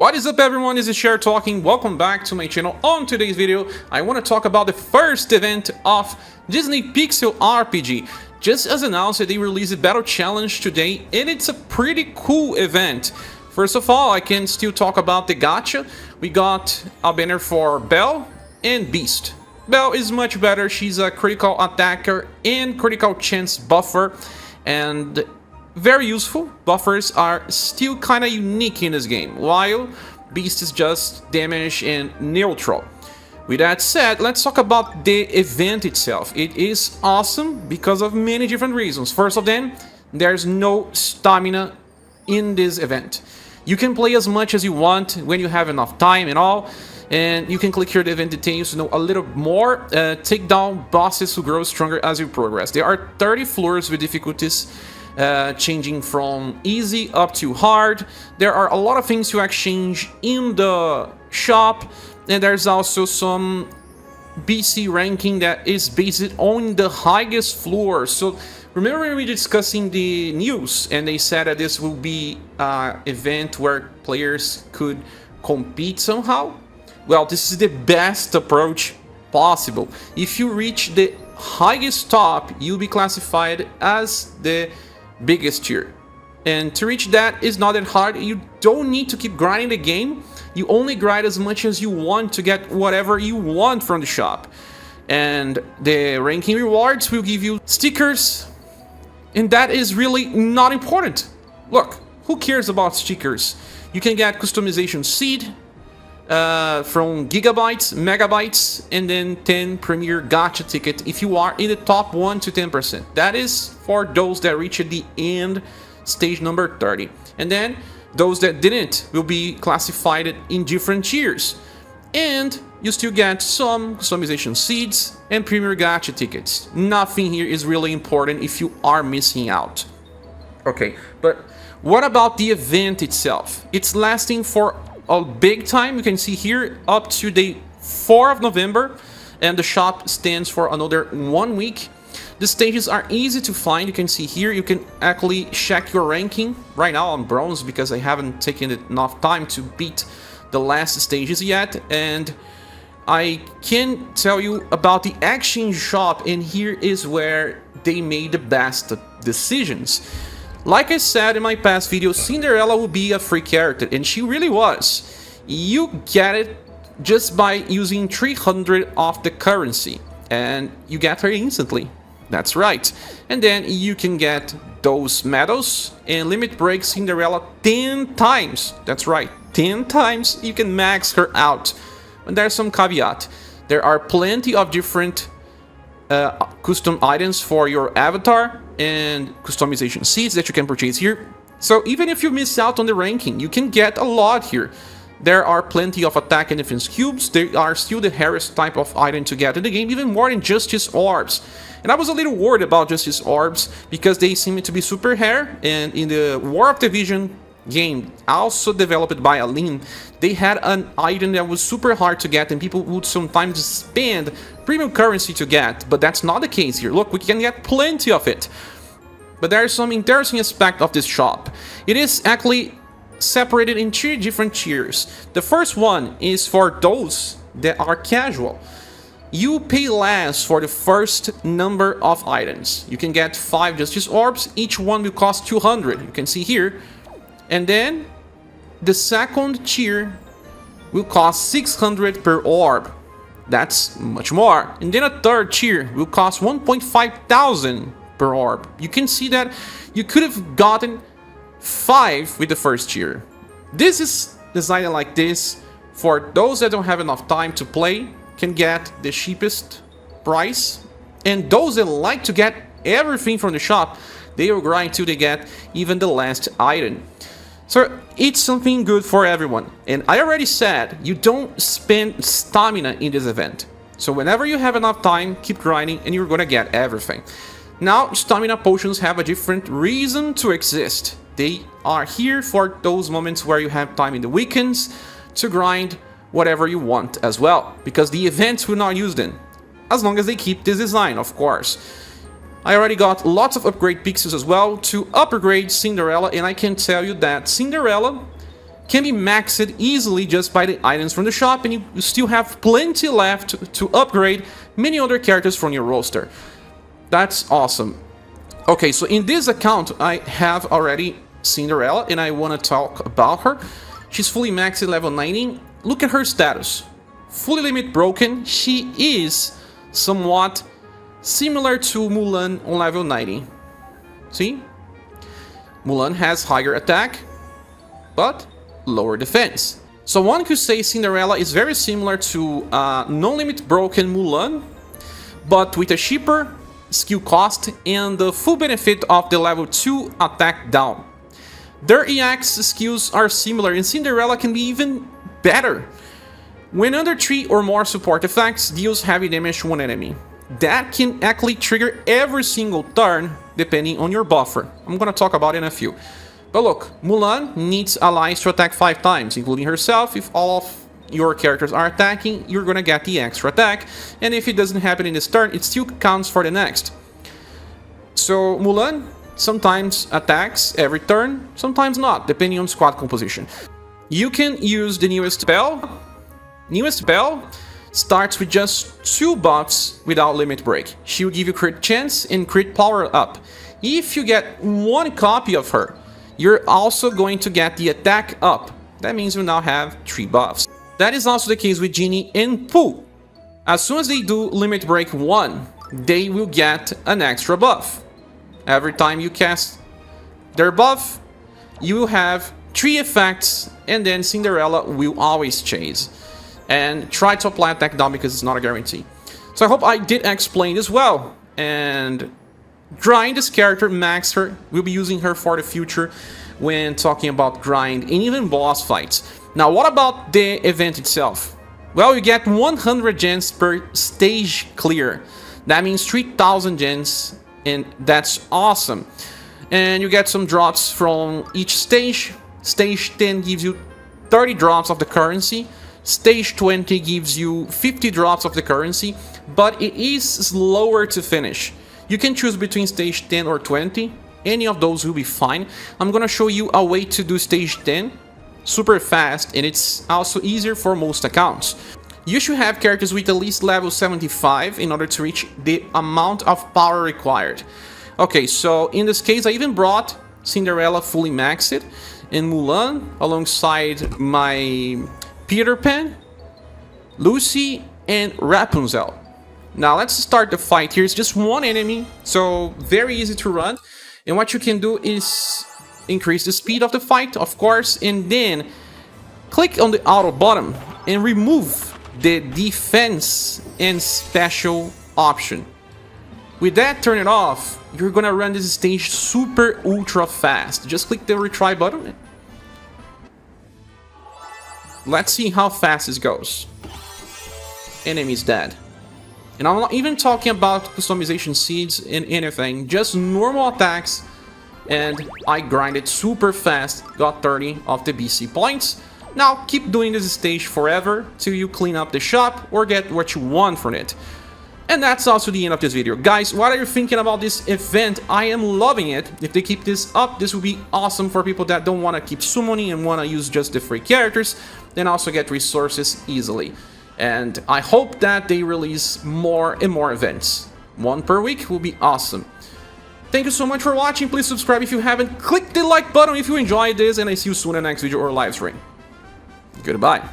What is up everyone, this is ScherBR talking, welcome back to my channel. On today's video, I want to talk about the first event of Disney Pixel RPG. Just as announced, they released a Battle Challenge today, and it's a pretty cool event. First of all, I can still talk about the gacha. We got a banner for Belle and Beast. Belle is much better, she's a critical attacker and critical chance buffer, and very useful. Buffers are still kinda unique in this game, while Beast is just damage and neutral. With that said, let's talk about the event itself. It is awesome because of many different reasons. First of them, there's no stamina in this event. You can play as much as you want when you have enough time and all, and you can click here the event details to know a little more. Take down bosses who grow stronger as you progress. There are 30 floors with difficulties changing from easy up to hard. There are a lot of things to exchange in the shop, and there's also some BC ranking that is based on the highest floor. So remember when we were discussing the news and they said that this will be an event where players could compete somehow? Well, this is the best approach possible. If you reach the highest top, you'll be classified as the biggest tier, and to reach that is not that hard. You don't need to keep grinding the game. You only grind as much as you want to get whatever you want from the shop, and the ranking rewards will give you stickers, and that is really not important. Look, who cares about stickers? You can get customization seed from gigabytes, megabytes, and then 10 premier gacha ticket if you are in the top 1 to 10%. That is for those that reach at the end, stage number 30. And then those that didn't will be classified in different tiers. And you still get some customization seeds and premier gacha tickets. Nothing here is really important if you are missing out. Okay, but what about the event itself? It's lasting for a big time. You can see here up to the 4th of November, and the shop stands for another 1 week. The stages are easy to find. You can see here, you can actually check your ranking. Right now I'm bronze because I haven't taken enough time to beat the last stages yet, and I can tell you about the exchange shop, and here is where they made the best decisions. Like I said in my past video, Cinderella will be a free character, and she really was. You get it just by using 300 of the currency, and you get her instantly. That's right. And then you can get those medals and limit break Cinderella 10 times. That's right, 10 times you can max her out. And there's some caveat. There are plenty of different custom items for your avatar and customization seeds that you can purchase here. So even if you miss out on the ranking, you can get a lot here. There are plenty of attack and defense cubes. They are still the rarest type of item to get in the game, even more than Justice Orbs. And I was a little worried about Justice Orbs because they seem to be super rare, and in the War of the Vision game, also developed by Aline, they had an item that was super hard to get, and people would sometimes spend premium currency to get, but that's not the case here. Look, we can get plenty of it. But there is some interesting aspect of this shop. It is actually separated in 3 different tiers. The first one is for those that are casual. You pay less for the first number of items. You can get 5 Justice Orbs, each one will cost 200, you can see here. And then the second tier will cost 600 per orb. That's much more. And then a third tier will cost 1,500 per orb. You can see that you could have gotten 5 with the first tier. This is designed like this for those that don't have enough time to play, can get the cheapest price, and those that like to get everything from the shop, they will grind till they get even the last item. So it's something good for everyone. And I already said, you don't spend stamina in this event. So whenever you have enough time, keep grinding and you're gonna get everything. Now, stamina potions have a different reason to exist. They are here for those moments where you have time in the weekends to grind whatever you want as well, because the events will not use them, as long as they keep this design, of course. I already got lots of upgrade pixels as well to upgrade Cinderella, and I can tell you that Cinderella can be maxed easily just by the items from the shop, and you still have plenty left to upgrade many other characters from your roster. That's awesome. Okay, so in this account, I have already Cinderella, and I want to talk about her. She's fully maxed at level 90. Look at her status. Fully limit broken. She is somewhat similar to Mulan on level 90. See? Mulan has higher attack, but lower defense. So one could say Cinderella is very similar to non-limit broken Mulan, but with a cheaper skill cost and the full benefit of the level 2 attack down. Their EX skills are similar, and Cinderella can be even better. When under 3 or more support effects, deals heavy damage to one enemy. That can actually trigger every single turn, depending on your buffer. I'm gonna talk about it in a few. But look, Mulan needs allies to attack 5 times, including herself. If all of your characters are attacking, you're gonna get the extra attack, and if it doesn't happen in this turn, it still counts for the next. So Mulan sometimes attacks every turn, sometimes not, depending on squad composition. You can use the newest spell. Newest spell starts with just 2 buffs without limit break. She'll give you crit chance and crit power up. If you get 1 copy of her, you're also going to get the attack up. That means you now have 3 buffs. That is also the case with Genie and Pooh. As soon as they do limit break 1, they will get an extra buff. Every time you cast their buff, you will have 3 effects, and then Cinderella will always chase. And try to apply attack down because it's not a guarantee. So I hope I did explain this well. And grind this character, max her. We'll be using her for the future when talking about grind and even boss fights. Now, what about the event itself? Well, you get 100 gens per stage clear. That means 3,000 gens, and that's awesome. And you get some drops from each stage. Stage 10 gives you 30 drops of the currency. Stage 20 gives you 50 drops of the currency, but it is slower to finish. You can choose between stage 10 or 20. Any of those will be fine. I'm gonna show you a way to do stage 10 super fast, and it's also easier for most accounts. You should have characters with at least level 75 in order to reach the amount of power required. Okay, so in this case, I even brought Cinderella fully maxed and Mulan alongside my Peter Pan, Lucy, and Rapunzel. Now let's start the fight here. It's just 1 enemy, so very easy to run. And what you can do is increase the speed of the fight, of course, and then click on the auto button and remove the defense and special option. With that, turn it off. You're gonna run this stage super ultra fast. Just click the retry button. Let's see how fast this goes. Enemy's dead. And I'm not even talking about customization seeds and anything, just normal attacks. And I grinded super fast, got 30 of the BC points. Now keep doing this stage forever till you clean up the shop or get what you want from it. And that's also the end of this video. Guys, what are you thinking about this event? I am loving it. If they keep this up, this will be awesome for people that don't want to keep summoning and want to use just the free characters, then also get resources easily. And I hope that they release more and more events. 1 per week will be awesome. Thank you so much for watching. Please subscribe if you haven't. Click the like button if you enjoyed this, and I see you soon in the next video or live stream. Goodbye.